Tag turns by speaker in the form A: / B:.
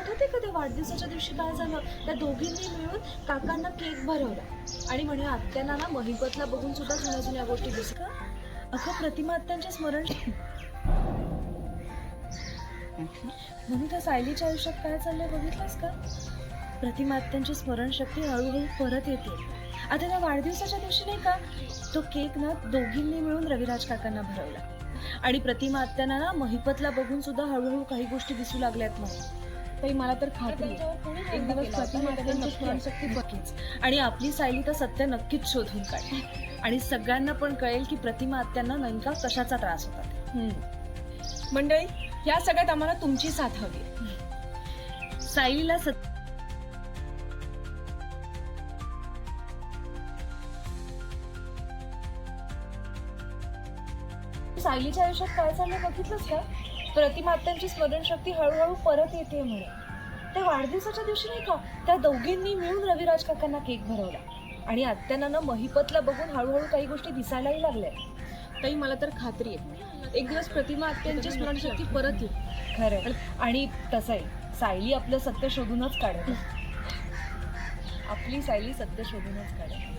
A: आठवते का त्या वाढदिवसाच्या दिवशी काय झालं? त्या दोघींनी मिळून काकांना केक भरवला आणि म्हणे आत्यांना ना महिपतला बघून सुद्धा जुन्या जुन्या गोष्टी दिसल्या. अगं प्रतिमा आत्यांचे स्मरण म्हणून त्या सायलीच्या आयुष्यात काय चाललंय बघितलंस का? प्रतिमा आत्यांची स्मरणशक्ती हळूहळू परत येते. आता त्या वाढदिवसाच्या दिवशी नाही का तो केक ना दोघींनी मिळून रविराज काकांना भरवला आणि प्रतिमा आत्यांना ना महिपतला बघून सुद्धा हळूहळू काही गोष्टी दिसू लागल्यात म्हणून.
B: ताई मला तर खात्री आहे एक दिवस प्रतिमा आत्यांची स्मरणशक्ती
A: नक्कीच आणि आपली सायली तर सत्य नक्कीच शोधून काढेल आणि सगळ्यांना पण कळेल की प्रतिमा आत्यांना नेमका कशाचा त्रास होता.
B: मंडळी, या सगळ्यात आम्हाला तुमची साथ हवी आहे.
A: सायलीला सायलीच्या आयुष्यात काय चाललंय बघितलंस का? प्रतिमा आत्यांची स्मरणशक्ती हळूहळू परत येते म्हणे. त्या वाढदिवसाच्या दिवशी नाही का त्या दोघींनी मिळून रविराज काकांना केक भरवला आणि आत्यांना ना महिपतला बघून हळूहळू काही गोष्टी दिसायलाही लागल्या.
B: ताई मला तर खात्री आहे एक दिवस प्रतिमा आत्यांची स्मरणशक्ती परत येईल.
A: खरं आणि तसं आहे सायली आपलं सत्य शोधूनच काढेल. आपली सायली सत्य शोधूनच काढेल.